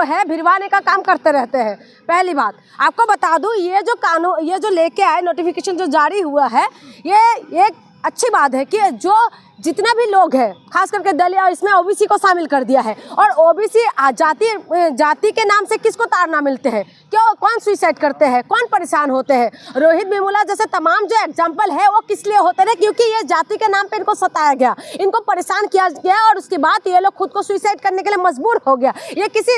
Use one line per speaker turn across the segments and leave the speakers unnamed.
है भिड़वाने का काम करते रहते हैं। पहली बात आपको बता दूं, ये जो कानून, ये जो लेके आए नोटिफिकेशन जो जारी हुआ है, ये एक अच्छी बात है कि जो जितना भी लोग हैं, खास करके दलित और इसमें ओबीसी को शामिल कर दिया है। और ओबीसी जाति के नाम से किसको ताड़ना मिलते हैं, क्यों, कौन सुसाइड करते हैं, कौन परेशान होते हैं। रोहित वेमुला जैसे तमाम जो एग्जाम्पल है वो किस लिए होते हैं, क्योंकि ये जाति के नाम पे इनको सताया गया, इनको परेशान किया गया और उसके बाद ये लोग खुद को सुसाइड करने के लिए मजबूर हो गया। ये किसी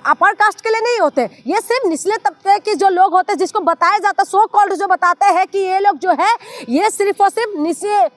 अपर कास्ट के लिए नहीं होते, ये सिर्फ निचले तबके के जो लोग होते हैं, जिसको बताया जाता, सो कॉल्ड जो बताते हैं कि ये लोग जो है ये सिर्फ और सिर्फ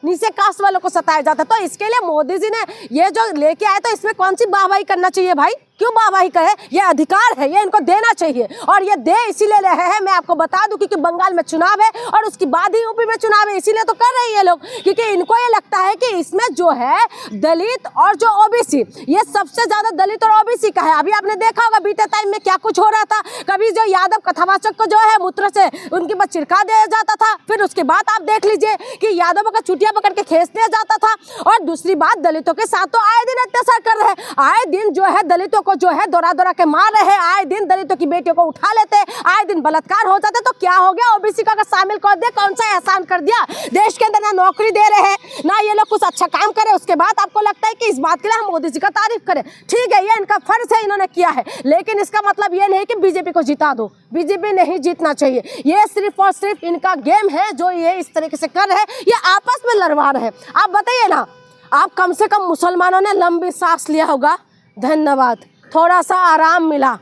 नीचे कास्ट वालों को सताया जाता। तो इसके लिए मोदी जी ने ये जो लेके आए, तो इसमें कौन सी वाहवाही करना चाहिए भाई, क्यों वाहवाही करे, ये अधिकार है, ये इनको देना चाहिए। और ये दे इसीलिए रहे हैं, मैं आपको बता दूं, क्योंकि बंगाल में चुनाव है और उसके बाद ही यूपी में चुनाव है, इसीलिए तो कर रहे हैं ये लोग, क्योंकि इनको ये लगता है कि इसमें जो है दलित और जो ओबीसी, ये सबसे ज्यादा दलित और ओबीसी का है। अभी आपने देखा होगा बीते टाइम में क्या कुछ हो रहा था, कभी जो यादव कथावाचक को जो है मूत्र से उनके पर छिड़का दिया जाता था, फिर उसके बाद आप देख लीजिए कि यादवों का चुटिया पकड़ के खींच दिया जाता था। और दूसरी बात, दलितों के साथ तो आए दिन अत्याचार कर रहे हैं, आए दिन जो है दलितों को जो है दौरा के मार रहे हैं, आए दिन दलितों की बेटियों को उठा लेते हैं, आए दिन बलात्कार हो जाते। तो क्या हो गया, ओबीसी का शामिल कर दिया, कौन सा एहसान कर दिया, देश के अंदर ना नौकरी दे रहे हैं, ना ये लोग कुछ अच्छा काम करे, उसके बाद आपको लगता है कि इस बात के लिए हम मोदी जी का तारीफ करें। ठीक है, ये इनका फर्ज है, इन्होंने किया है, लेकिन इसका मतलब ये नहीं कि बीजेपी को जिता दो, बीजेपी नहीं जीतना चाहिए। ये सिर्फ और सिर्फ इनका गेम है जो ये इस तरीके से कर रहे हैं, ये आपस में लड़वा रहे हैं। आप बताइए ना, आप कम से कम मुसलमानों ने लंबी सांस लिया होगा, धन्यवाद, थोड़ा सा आराम मिला,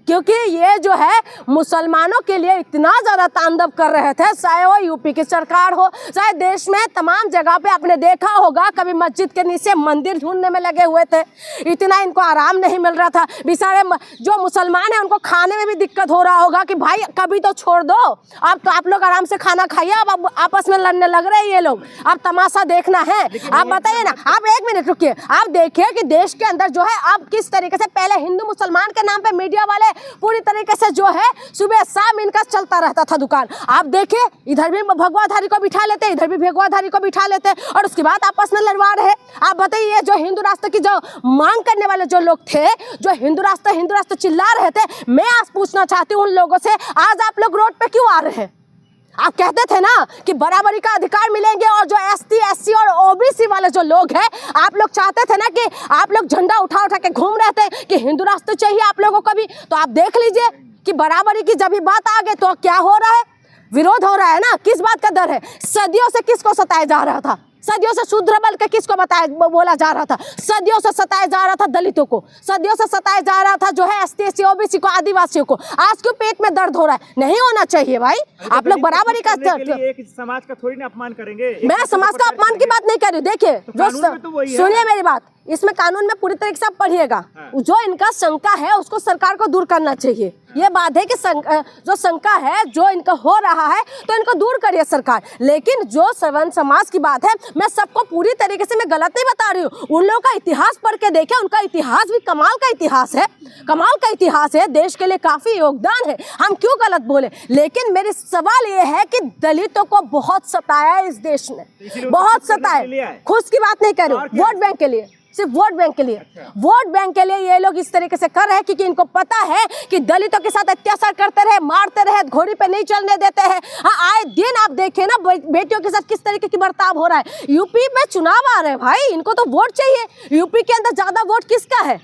क्योंकि ये जो है मुसलमानों के लिए इतना ज़्यादा तांडव कर रहे थे, चाहे वो यूपी की सरकार हो, चाहे देश में तमाम जगह पे आपने देखा होगा, कभी मस्जिद के नीचे मंदिर ढूंढने में लगे हुए थे, इतना इनको आराम नहीं मिल रहा था। बेचारे जो मुसलमान हैं उनको खाने में भी दिक्कत हो रहा होगा कि भाई कभी तो छोड़ दो, अब तो आप लोग आराम से खाना खाइए, अब आपस में लड़ने लग रहे हैं ये लोग, अब तमाशा देखना है। आप बताइए ना, आप एक मिनट रुकिए, आप देखिए कि देश के अंदर जो है आप किस तरीके से, पहले हिंदू मुसलमान के नाम पे मीडिया वाले पूरी तरीके से जो है सुबह शाम इनका चलता रहता था दुकान। आप देखिए, इधर भी भगवाधारी को बिठा लेते, इधर भी भगवाधारी को बिठा लेते, और उसके बाद आपस में लड़वा रहे। आप बताइए, जो हिंदू राष्ट्र की जो मांग करने वाले जो लोग थे, जो हिंदू राष्ट्र चिल्ला रहे थे, मैं आज पूछना चाहती हूँ उन लोगों से, आज आप लोग रोड पे क्यों आ रहे हैं? आप कहते थे ना कि बराबरी का अधिकार मिलेंगे, और जो एसटी, एससी और ओबीसी वाले जो लोग हैं, आप लोग चाहते थे ना कि आप लोग झंडा उठा उठा के घूम रहे थे कि हिंदू राष्ट्र चाहिए आप लोगों को भी। तो आप देख लीजिए कि बराबरी की जब भी बात आ गई तो क्या हो रहा है, विरोध हो रहा है ना। किस बात का डर है? सदियों से किसको सताया जा रहा था, सदियों से शूद्र बल के किसको बोला जा रहा था, सदियों से सताया जा रहा था दलितों को, सदियों से सताया जा रहा था जो है एसटी, एससी, ओबीसी को, आदिवासियों को। आज क्यों पेट में दर्द हो रहा है? नहीं होना चाहिए भाई, आप लोग बराबरी का
एक समाज का थोड़ी ना अपमान करेंगे।
मैं समाज का अपमान की बात नहीं कर रही हूँ। देखिए, सुनिए मेरी बात, इसमें कानून में पूरी तरीके से आप पढ़िएगा, जो इनका शंका है उसको सरकार को दूर करना चाहिए। ये बात है कि जो शंका है, जो इनका हो रहा है, तो इनको दूर करिए सरकार। लेकिन जो सवर्ण समाज की बात है, मैं सबको पूरी तरीके से मैं गलत नहीं बता रही हूँ, उन लोगों का इतिहास पढ़ के देखें, उनका इतिहास भी कमाल का इतिहास है, कमाल का इतिहास है, देश के लिए काफी योगदान है, हम क्यों गलत बोले। लेकिन मेरे सवाल ये है कि दलितों को बहुत सताया है इस देश ने, बहुत सताया, खुद की बात नहीं कर रही हूँ, वोट बैंक के लिए, सिर्फ वोट बैंक के लिए, वोट बैंक के लिए ये लोग इस तरीके से कर रहे हैं, क्योंकि इनको पता है कि दलितों के साथ अत्याचार करते रहे, मारते रहे, घोड़ी पे नहीं चलने देते हैं। हाँ, आए दिन आप देखें ना बेटियों के साथ किस तरीके की बर्ताव हो रहा है। यूपी में चुनाव आ रहे हैं भाई, इनको तो वोट चाहिए। यूपी के अंदर ज्यादा वोट किसका है,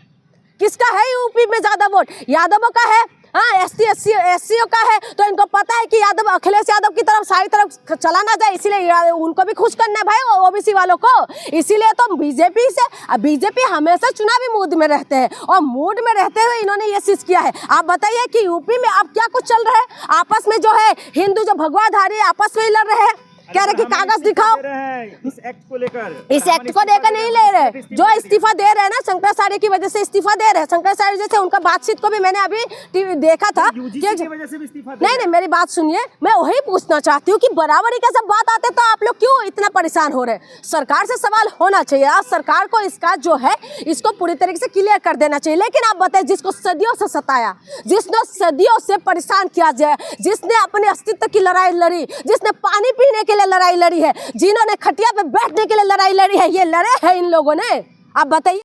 किसका है यूपी में ज्यादा वोट? यादवों का है, हाँ, एसटी, एससी का है। तो इनको पता है कि यादव, अखिलेश यादव की तरफ सारी तरफ चला ना जाए, इसीलिए उनको भी खुश करना है भाई ओबीसी वालों को। इसीलिए तो बीजेपी हमेशा चुनावी मूड में रहते हैं, और मूड में रहते हुए इन्होंने ये चीज किया है। आप बताइए कि यूपी में अब क्या कुछ चल रहा है, आपस में जो है हिंदू जो भगवाधारी आपस में ही लड़ रहे हैं, कह रहे कि कागज दिखाओ।
इस एक्ट को लेकर,
इस एक्ट को लेकर नहीं ले रहे, जो इस्तीफा दे रहे हैं ना, शंकराचार्य की वजह से इस्तीफा दे रहे हैं। शंकराचार्य जैसे उनका बातचीत को भी मैंने अभी टीवी देखा था कि नहीं, मेरी बात सुनिए, मैं वही पूछना चाहती हूँ कि बराबरी का जब बात आते तो आप लोग क्यों इतना परेशान हो रहे हैं? सरकार से सवाल होना चाहिए, आज सरकार को इसका जो है इसको पूरी तरीके से क्लियर कर देना चाहिए। लेकिन आप बताइए, जिसको सदियों से सताया, जिसने सदियों से परेशान किया जाए, जिसने अपने अस्तित्व की लड़ाई लड़ी, जिसने पानी पीने के लिए लड़ाई लड़ी है, जिन्होंने खटिया पे बैठने के लिए लड़ाई लड़ी है, ये लड़े हैं इन लोगों ने। आप बताइए।